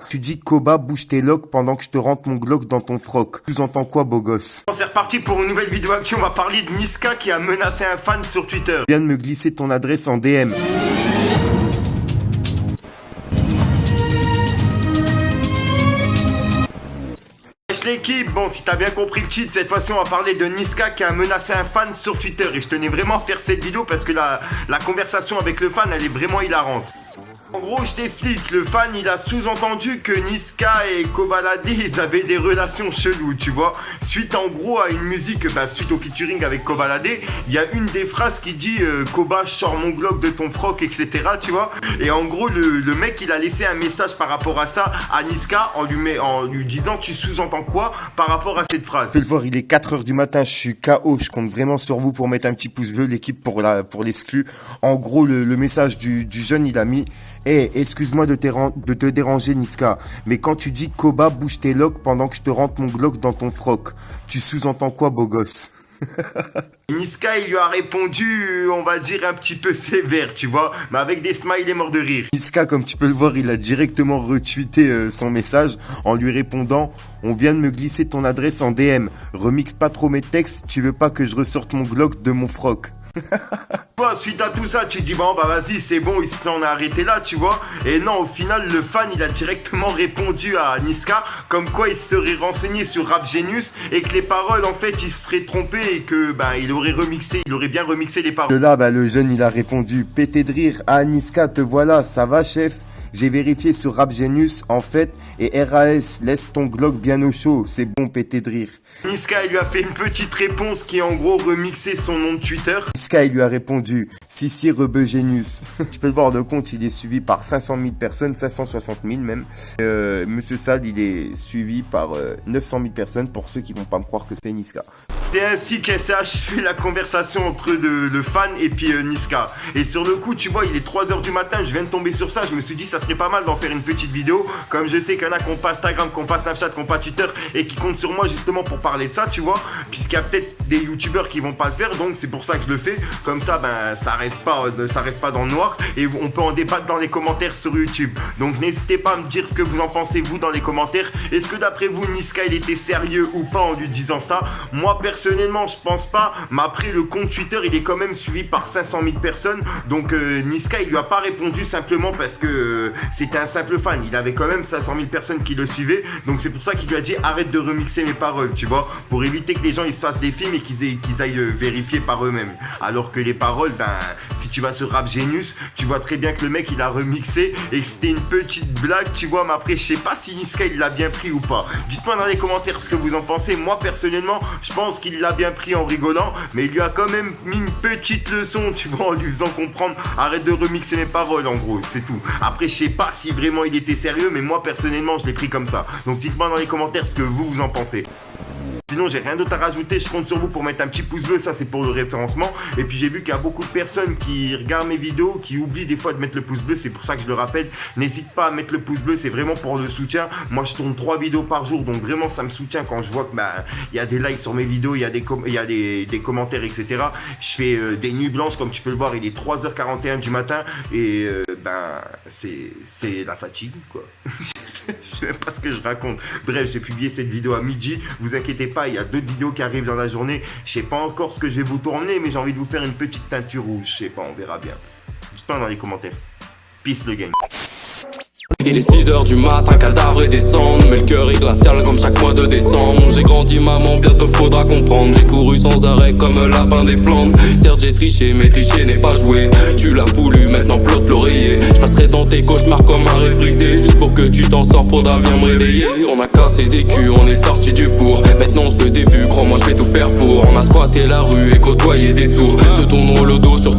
Tu dis Koba, bouge tes locks pendant que je te rentre mon Glock dans ton froc. Tu entends quoi, beau gosse? C'est reparti pour une nouvelle vidéo actu. On va parler de Niska qui a menacé un fan sur Twitter. Viens de me glisser ton adresse en DM. L'équipe, bon, si t'as bien compris le cheat, cette fois-ci on va parler de Niska qui a menacé un fan sur Twitter. Et je tenais vraiment à faire cette vidéo parce que la conversation avec le fan elle est vraiment hilarante. En gros, je t'explique, le fan il a sous-entendu que Niska et Kobalade ils avaient des relations cheloues, tu vois. Suite en gros à une musique, suite au featuring avec Kobalade, il y a une des phrases qui dit Koba, je sors mon Glock de ton froc, etc. tu vois. Et en gros, le mec il a laissé un message par rapport à ça à Niska en lui disant tu sous-entends quoi par rapport à cette phrase. Tu peux le voir, il est 4h du matin, je suis KO, je compte vraiment sur vous pour mettre un petit pouce bleu, l'équipe pour l'exclu. En gros, le message du jeune il a mis excuse-moi de te déranger Niska, mais quand tu dis Koba, bouge tes locks pendant que je te rentre mon Glock dans ton froc, tu sous-entends quoi, beau gosse? Niska il lui a répondu, on va dire un petit peu sévère, tu vois, mais avec des smileys morts de rire. Niska, comme tu peux le voir, il a directement retweeté son message en lui répondant « On vient de me glisser ton adresse en DM, remix pas trop mes textes, tu veux pas que je ressorte mon Glock de mon froc ?» Suite à tout ça, tu te dis bon bah vas-y c'est bon, il s'en est arrêté là, tu vois. Et non, au final le fan il a directement répondu à Niska comme quoi il serait renseigné sur Rap Genius et que les paroles en fait il se serait trompé et que il aurait bien remixé les paroles. De là le jeune il a répondu pété de rire, ah Niska te voilà, ça va chef? J'ai vérifié sur Rap Genius en fait et RAS, laisse ton Glock bien au chaud, c'est bon pété de rire. Niska il lui a fait une petite réponse qui en gros remixait son nom de Twitter. Niska il lui a répondu si Rebeu Genius. Tu peux le voir, le compte il est suivi par 500 000 personnes, 560 000 même. Monsieur Sad il est suivi par 900 000 personnes pour ceux qui vont pas me croire que c'est Niska. C'est ainsi qu'elle s'est achevée la conversation entre le fan et puis Niska. Et sur le coup, tu vois, il est 3h du matin, je viens de tomber sur ça, je me suis dit ça serait pas mal d'en faire une petite vidéo. Comme je sais qu'il y en a qui ont pas Instagram, qui ont pas Snapchat, qui ont pas Twitter et qui comptent sur moi justement pour parler de ça, tu vois. Puisqu'il y a peut-être des youtubeurs qui vont pas le faire, donc c'est pour ça que je le fais. Comme ça, ça reste pas dans le noir et on peut en débattre dans les commentaires sur YouTube. Donc n'hésitez pas à me dire ce que vous en pensez vous dans les commentaires. Est-ce que d'après vous, Niska il était sérieux ou pas en lui disant ça? Moi personnellement je pense pas, mais après le compte Twitter il est quand même suivi par 500 000 personnes, donc Niska il lui a pas répondu simplement parce que c'était un simple fan, il avait quand même 500 000 personnes qui le suivaient, donc c'est pour ça qu'il lui a dit arrête de remixer mes paroles, tu vois, pour éviter que les gens ils se fassent des films et qu'ils aillent vérifier par eux-mêmes, alors que les paroles, si tu vas sur Rap Genius, tu vois très bien que le mec il a remixé et que c'était une petite blague, tu vois, mais après je sais pas si Niska il l'a bien pris ou pas. Dites-moi dans les commentaires ce que vous en pensez. Moi personnellement je pense qu'il l'a bien pris en rigolant, mais il lui a quand même mis une petite leçon, tu vois, en lui faisant comprendre arrête de remixer mes paroles, en gros, c'est tout. Après je sais pas si vraiment il était sérieux, mais moi personnellement je l'ai pris comme ça. Donc dites-moi dans les commentaires ce que vous en pensez. Sinon j'ai rien d'autre à rajouter, je compte sur vous pour mettre un petit pouce bleu, ça c'est pour le référencement. Et puis j'ai vu qu'il y a beaucoup de personnes qui regardent mes vidéos, qui oublient des fois de mettre le pouce bleu, c'est pour ça que je le rappelle. N'hésite pas à mettre le pouce bleu, c'est vraiment pour le soutien. Moi je tourne 3 vidéos par jour, donc vraiment ça me soutient quand je vois que il y a des likes sur mes vidéos, il y a des commentaires, etc. Je fais des nuits blanches, comme tu peux le voir, il est 3h41 du matin et c'est la fatigue quoi. Je sais même pas ce que je raconte. Bref, j'ai publié cette vidéo à midi. Vous inquiétez pas, il y a d'autres vidéos qui arrivent dans la journée. Je sais pas encore ce que je vais vous tourner, mais j'ai envie de vous faire une petite teinture rouge. Je sais pas, on verra bien. Dites-moi dans les commentaires. Peace le gang. Il est 6h du matin, cadavre et descendre. Mais le cœur est glacial comme chaque mois de décembre. J'ai grandi maman, bientôt faudra comprendre. J'ai couru sans arrêt comme un lapin des Flandres. Certes j'ai triché, mais tricher n'est pas joué. Tu l'as voulu, maintenant flotte l'oreiller. Je passerai dans tes cauchemars comme un rêve brisé. Juste pour que tu t'en sors, faudra bien me réveiller. On a cassé des culs, on est sorti du four. Maintenant je veux des vues, crois-moi je vais tout faire pour. On a squatté la rue et côtoyé des sourds. Te tourneront le dos surtout.